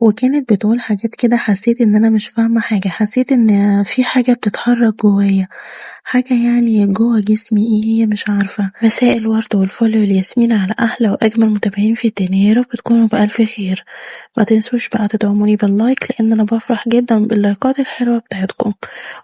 وكانت بتقول حاجات كده حسيت ان انا مش فاهمة حاجة، حسيت ان في حاجة بتتحرك جوايا، حاجة يعني جوا جسمي، ايه هي مش عارفة. مساء الورد والفل والياسمين على احلى واجمل متابعين في الدنيا، يا رب تكونوا بألف خير. ما تنسوش بقى تدعموني باللايك لان انا بفرح جدا باللايكات الحلوة بتاعتكم.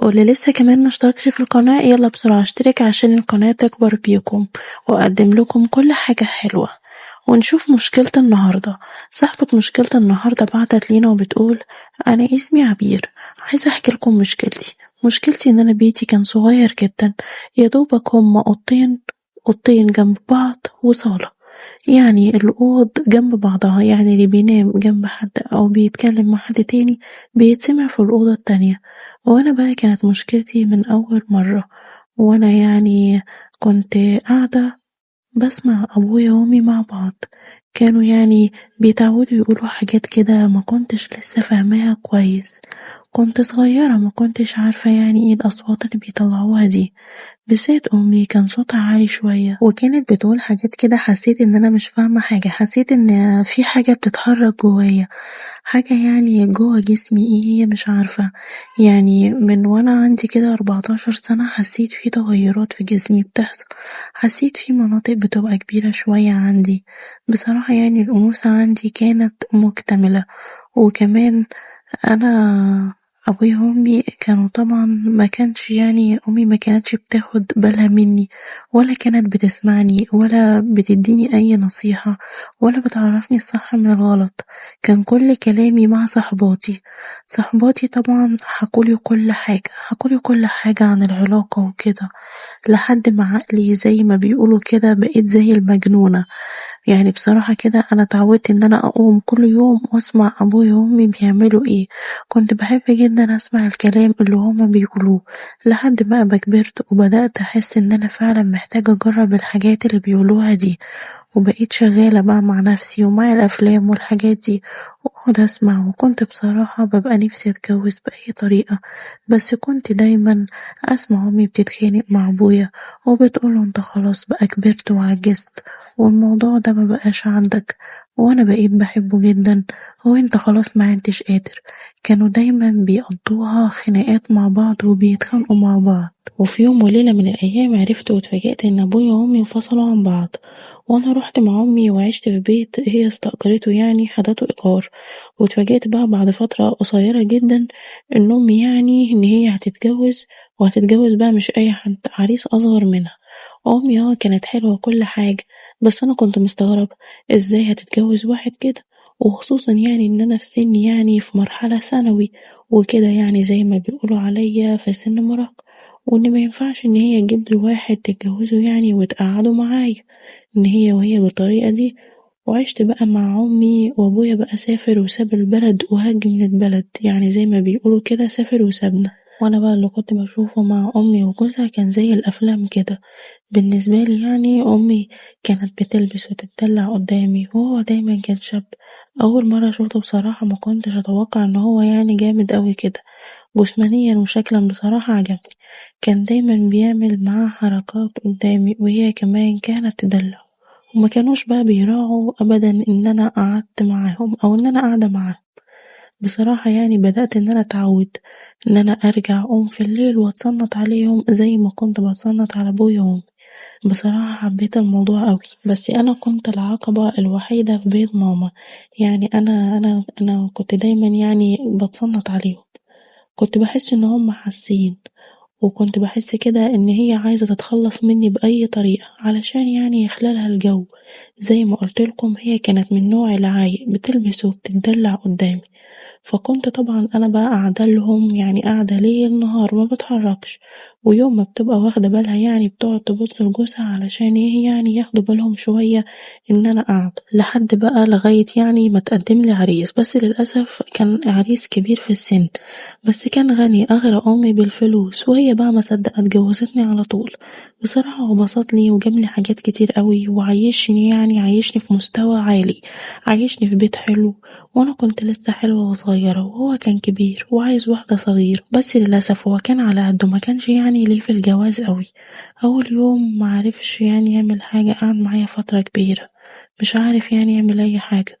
واللي لسه كمان مشتركش في القناة يلا بسرعة اشترك عشان القناة تكبر بيكم واقدم لكم كل حاجة حلوة. ونشوف مشكلة النهاردة. صاحبة مشكلة النهاردة بعتت لينا وبتقول: أنا اسمي عبير، عايزة أحكي لكم مشكلتي إن أنا بيتي كان صغير جدا، يا دوبك هما أوضتين جنب بعض وصالة، يعني الأوض جنب بعضها، يعني اللي بينام جنب حد أو بيتكلم مع حد تاني بيتسمع في الأوضة التانية. وأنا بقى كانت مشكلتي من أول مرة، وأنا يعني كنت قاعدة بسمع أبويا وأمي مع بعض، كانوا يعني بيتعودوا يقولوا حاجات كده ما كنتش لسه فاهماها كويس، كنت صغيرة ما كنتش عارفة يعني ايه الأصوات اللي بيطلعوها دي، بالذات أمي كان صوتها عالي شوية وكانت بتقول حاجات كده حسيت إن أنا مش فاهمة حاجة، حسيت إن في حاجة بتتحرك جوايا، حاجة يعني جوا جسمي، ايه هي مش عارفة. يعني من وانا عندي كده 14 سنة حسيت في تغيرات في جسمي بتحصل، حسيت في مناطق بتبقى كبيرة شوية عندي. بصراحة يعني الأنوثة عندي كانت مكتملة. وكمان أنا أبويا وأمي كانوا طبعا ما كانش يعني أمي ما كانتش بتاخد بالها مني ولا كانت بتسمعني ولا بتديني أي نصيحة ولا بتعرفني الصح من الغلط، كان كل كلامي مع صحباتي طبعا حكولي كل حاجة عن العلاقة وكده، لحد ما عقلي زي ما بيقولوا كده بقيت زي المجنونة. يعني بصراحة كده أنا اتعودت إن أنا أقوم كل يوم وأسمع أبويا وأمي بيعملوا إيه، كنت بحب جدا أسمع الكلام اللي هما بيقولوه، لحد ما كبرت وبدأت أحس إن أنا فعلا محتاجة أجرب الحاجات اللي بيقولوها دي، وبقيت شغالة بقى مع نفسي ومع الأفلام والحاجات دي وأقعد أسمع. وكنت بصراحة ببقى نفسي أتجوز بأي طريقة، بس كنت دايما أسمع أمي بتتخانق مع أبويا وبتقوله أنت خلاص بقى كبرت وعجزت والموضوع ده مبقاش عندك، وأنا بقيت بحبه جدا وأنت خلاص ما عدتش قادر. كانوا دايما بيقضوها خناقات مع بعض وبيتخانقوا مع بعض. وفي يوم وليلة من الأيام عرفت واتفاجأت إن أبويا وأمي انفصلوا عن بعض، وأنا رحت مع أمي وعشت في بيت هي استأجرته، يعني خدته إيجار. واتفاجأت بقى بعد فترة قصيرة جدا إن أمي يعني إن هي هتتجوز، وهتتجوز بقى مش أي حد، عريس أصغر منها. أمي كانت حلوة وكل حاجة، بس أنا كنت مستغربة إزاي هتتجوز واحد كده، وخصوصا يعني إن أنا في سن يعني في مرحلة ثانوي وكده، يعني زي ما بيقولوا عليا في سن مراهقة، وإن ما ينفعش إن هي تجيب لي واحد تتجوزه يعني وتقعده معايا، إن وهي بالطريقة دي. وعشت بقى مع أمي وأبويا بقى سافر وساب البلد وهاج من البلد، يعني زي ما بيقولوا كده سافر وسابنا، وأنا بقى اللي كنت بشوفه مع أمي وجوزها كان زي الأفلام كده. بالنسبة لي يعني أمي كانت بتلبس وتتدلع قدامي وهو دايما كان شاب. أول مرة شوفته بصراحة ما كنتش أتوقع إن هو يعني جامد أوي كده، جسمانيا وشكلا بصراحة عجبني، كان دايما بيعمل معاه حركات قدامي وهي كمان كانت تدلع، وما كانوش بقى بيراعوا أبدا إن أنا قعدت معاهم أو إن أنا قاعدة معاهم. بصراحة يعني بدأت إن أنا أتعود إن أنا أرجع أقوم في الليل وأتصنت عليهم زي ما كنت بتصنت على أبويا وأمي. بصراحة حبيت الموضوع أوي، بس أنا كنت العقبة الوحيدة في بيت ماما، يعني أنا كنت دايما يعني بتصنت عليهم، كنت بحس إن هم حاسين، وكنت بحس كده إن هي عايزة تتخلص مني بأي طريقة علشان يعني يخلالها الجو. زي ما قلتلكم هي كانت من نوع العايق، بتلبس وبتدلع قدامي، فكنت طبعا أنا بقى قاعدة لهم، يعني قاعدة ليل نهار ما بتحركش، ويوم ما بتبقى واخدة بالها يعني بتقعد تبص لجوزها علشان ايه يعني ياخدوا بالهم شوية إن أنا قاعدة، لحد بقى لغاية يعني ما تقدم لي عريس، بس للأسف كان عريس كبير في السن، بس كان غني أغرى أمي بالفلوس، وهي بقى ما صدقت اتجوزتني على طول. بصراحة هو بسطلي وجابلي حاجات كتير قوي وعيشني، يعني عيشني في مستوى عالي، عيشني في بيت حلو، وانا كنت لسه حلوة وصغيرة وهو كان كبير وعايز واحدة صغيرة، بس للأسف هو كان على قده، ما كانش يعني ليه في الجواز قوي. أول يوم معرفش يعني يعمل حاجة، قعد معايا فترة كبيرة مش عارف يعني يعمل أي حاجة،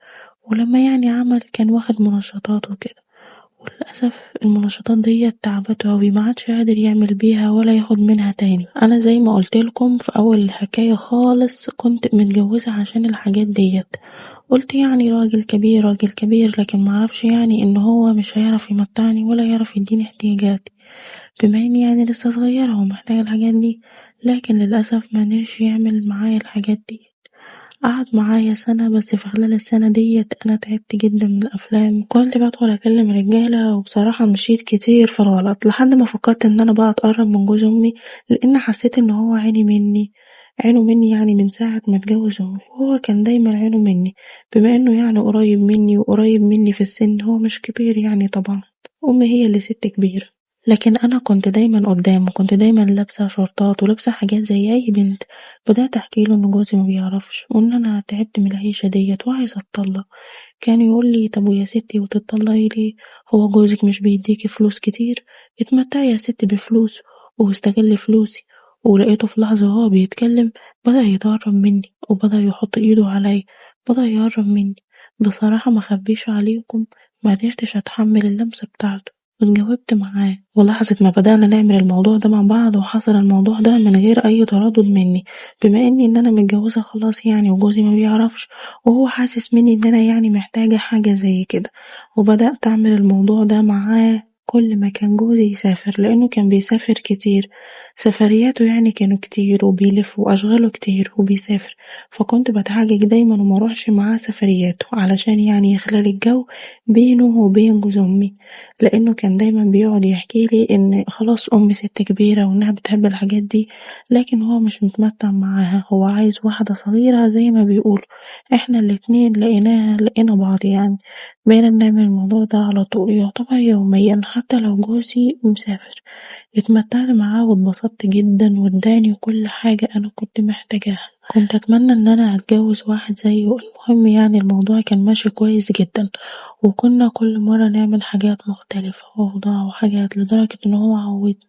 ولما يعني عمل كان واخد منشطات وكده، وللأسف المنشطات ديت تعبته أوي معادش قادر يعمل بيها ولا ياخد منها تاني. أنا زي ما قلتلكم في أول الحكاية خالص كنت متجوزة عشان الحاجات ديت، قلت يعني راجل كبير راجل كبير، لكن معرفش يعني إن هو مش هيعرف يمتعني ولا يعرف يديني احتياجاتي، بما إني يعني لسه صغيرة ومحتاجة الحاجات دي، لكن للأسف مقدرش يعمل معايا الحاجات دي. قعد معايا سنة، بس في خلال السنة ديت أنا تعبت جدا من الأفلام، كنت بدخل أكلم رجالة وبصراحة مشيت كتير في الغلط لحد ما فكرت إن أنا بقى أتقرب من جوز أمي، لأن حسيت إن هو عينه مني يعني من ساعة ما اتجوز أمي، وهو كان دايما عينه مني بما إنه يعني قريب مني وقريب مني في السن، هو مش كبير يعني طبعا، أمي هي اللي ست كبيرة، لكن أنا كنت دايما قدامه، كنت دايما لابسة شورتات ولابسة حاجات زي أي بنت. بدأت أحكيله إن جوزي مبيعرفش وإن أنا تعبت من العيشة ديت وعايزة أتطلق، كان يقولي طب ويا ستي وتتطلقي ليه؟ هو جوزك مش بيديكي فلوس كتير؟ اتمتعي يا ستي بفلوسه واستغلي فلوسي. ولقيته في لحظة وهو بيتكلم بدأ يتقرب مني وبدأ يحط ايده عليا، بدأ يقرب مني. بصراحة مخبيش عليكم، مقدرتش أتحمل اللمسة بتاعته واتجاوبت معاه، ولحظة ما بدأنا نعمل الموضوع ده مع بعض وحصل الموضوع ده من غير أي تردد مني، بما إني إن أنا متجوزة خلاص يعني وجوزي ما بيعرفش وهو حاسس مني إن أنا يعني محتاجة حاجة زي كده، وبدأت أعمل الموضوع ده معاه كل ما كان جوزي يسافر، لأنه كان بيسافر كتير، سفرياته يعني كانوا كتير وبيلف وأشغاله كتير وبيسافر، فكنت بتحجج دايما ومروحش معاه سفرياته علشان يعني يخلال الجو بينه وبين جوز أمي، لأنه كان دايما بيقعد يحكيلي إن خلاص أمي ست كبيرة وإنها بتحب الحاجات دي، لكن هو مش متمتع معاها، هو عايز واحدة صغيرة زي ما بيقولوا. احنا الاتنين لقينا بعض يعني، بقينا بنعمل الموضوع ده على طول يعتبر يوميا حتى لو جوزي مسافر. اتمتعت معاه واتبسطت جدا واداني كل حاجة أنا كنت محتاجاها، كنت أتمنى إن أنا أتجوز واحد زيه. المهم يعني الموضوع كان ماشي كويس جدا، وكنا كل مرة نعمل حاجات مختلفة وأوضاع وحاجات لدرجة إن هو عودني،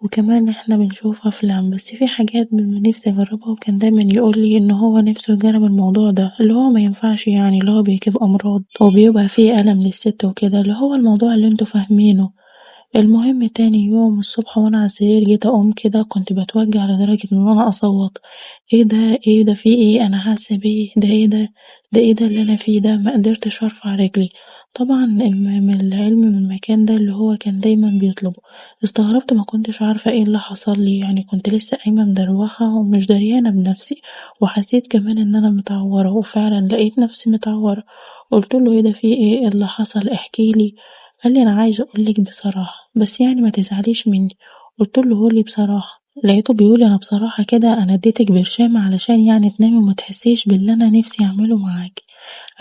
وكمان احنا بنشوف أفلام، بس في حاجات نفسي أجربها، وكان دايما يقولي إن هو نفسه يجرب الموضوع ده اللي هو مينفعش يعني، اللي هو بيجيب أمراض وبيبقى فيه ألم للست وكده، اللي هو الموضوع اللي انتوا فاهمينه. المهم تاني يوم الصبح وانا على السرير جيت اقوم كده كنت بتوجع لدرجة ان انا اصوت، ايه ده ايه ده في ايه انا حاسة بيه ده ايه ده، ده ايه ده اللي انا فيه ده، ما قدرتش ارفع رجلي. طبعا من العلم من المكان ده اللي هو كان دايما بيطلبه، استغربت ما كنتش عارفة ايه اللي حصل لي، يعني كنت لسه قايمة مدروخة ومش دريانة بنفسي، وحسيت كمان ان انا متعورة، وفعلا لقيت نفسي متعورة. قلتله ايه ده في ايه اللي حصل احكيلي، قالي أنا عايز أقولك بصراحة بس يعني ما تزعليش مني. قلتله قولي بصراحة، لقيته بيقولي أنا بصراحة كده أنا اديتك برشام علشان يعني تنامي وما تحسيش باللي أنا نفسي أعمله معاكي،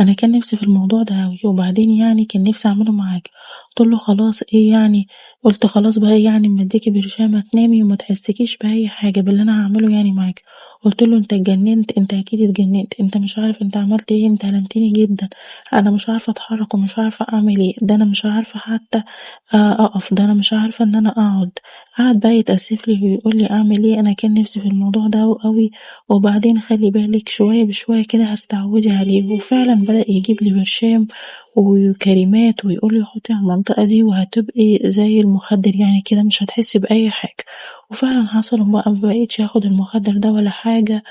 أنا كان نفسي في الموضوع ده أوي وبعدين يعني كان نفسي أعمله معاكي. قلتله خلاص ايه يعني، قلت خلاص بقى يعني اما اديكي برشامة تنامي وما تحسكيش بأي حاجة باللي أنا هعمله يعني معاكي. قلتله انت اتجننت، انت أكيد اتجننت، انت مش عارف انت عملت ايه، انت ألمتني جدا، أنا مش عارفة أتحرك ومش عارفة أعمل ايه، ده أنا مش عارفة حتى أقف، ده أنا مش عارفة إن أنا أقعد. قعد بقى يتأسفلي ويقولي أعمل ايه، أنا كان نفسي في الموضوع ده أوي، وبعدين خلي بالك شوية بشوية كده هتتعودي عليه، وفعلا بدأ يجيبلي برشام وكريمات ويقولي حطي على المنطقة دي وهتبقي زي المخدر يعني كده مش هتحسي بأي حاجة، وفعلا حصل وما بقيتش اخد المخدر ده ولا حاجة،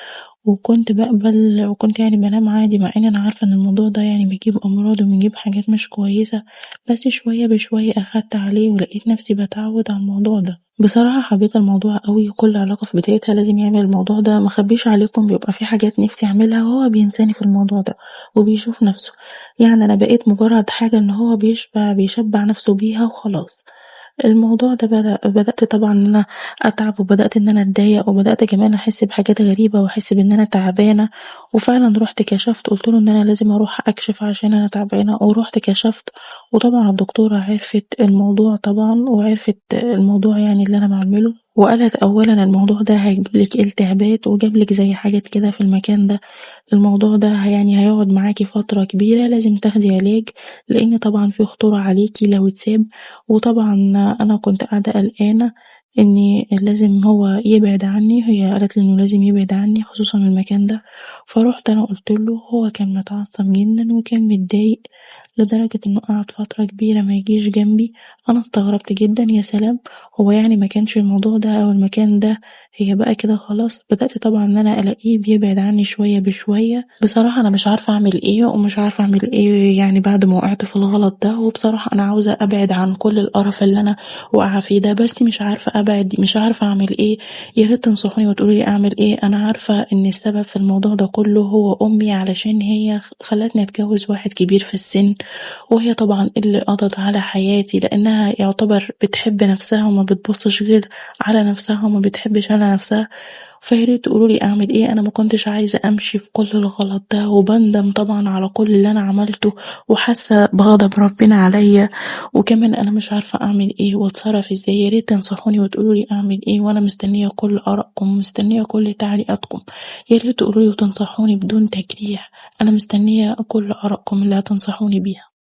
وكنت بقبل وكنت يعني بنام عادي، مع ان انا عارفة ان الموضوع ده يعني بيجيب امراض وبيجيب حاجات مش كويسة، بس شوية بشوية اخدت عليه ولقيت نفسي بتعود على الموضوع ده. بصراحة حبيت الموضوع قوي، وكل علاقة في بدايتها لازم يعمل الموضوع ده، مخبيش عليكم بيبقى في حاجات نفسي اعملها وهو بينساني في الموضوع ده وبيشوف نفسه، يعني انا بقيت مجرد حاجة ان هو بيشبع نفسه بيها وخلاص. الموضوع ده بدأت طبعًا إن أنا أتعب، وبدأت إن أنا أتضايق، وبدأت كمان أحس بحاجات غريبة وأحس بإن أنا تعبانة، وفعلًا رُحت كشفت قُلت له إن أنا لازم أروح أكشف عشان أنا تعبانة، ورُحت كشفت، وطبعًا الدكتورة عرفت الموضوع طبعًا، وعرفت الموضوع يعني اللي أنا باعمله، وقالت أولًا الموضوع ده هيجيب لِك التهابات وجاب لِك زي حاجات كده في المكان ده، الموضوع ده يعني هيقعد معاكِ فترة كبيرة لازم تاخدي علاج، لإن طبعًا في خطورة عليكِ لو اتساب، وطبعًا أنا كنت قاعدة قلقانة إن لازم هو يبعد عني، هي قالت لي إنه لازم يبعد عني خصوصا المكان ده. فروحت أنا قلتله، هو كان متعصب جدا وكان متضايق لدرجة إنه قعد فترة كبيرة ما يجيش جنبي. أنا استغربت جدا، يا سلام، هو يعني ما كانش الموضوع ده أو المكان ده هي بقى كده خلاص؟ بدأت طبعا إن أنا ألاقيه بيبعد عني شوية بشوية. بصراحة أنا مش عارفة أعمل إيه ومش عارفة أعمل إيه يعني بعد ما وقعت في الغلط ده، وبصراحة أنا عاوزة أبعد عن كل القرف اللي أنا واقعة فيه ده، بس مش عارفة أبعد، مش عارفة أعمل إيه. يا ريت تنصحوني وتقولولي أعمل إيه. أنا عارفة إن السبب في الموضوع ده كله هو أمي، علشان هي خلتني أتجوز واحد كبير في السن، وهي طبعا اللي قضت على حياتي لأنها يعتبر بتحب نفسها وما بتبصش غير على نفسها وما بتحبش على نفسها. فياريت تقولولي أعمل إيه. أنا ما كنتش عايزة أمشي في كل الغلط ده، وبندم طبعا على كل اللي أنا عملته، وحاسة بغضب ربنا عليا، وكمان أنا مش عارفة أعمل إيه وأتصرف إزاي. ياريت تنصحوني وتقولولي أعمل إيه، وأنا مستنية كل آرائكم ومستنية كل تعليقاتكم. ياريت تقولولي وتنصحوني بدون تجريح. أنا مستنية كل آرائكم اللي هتنصحوني بيها.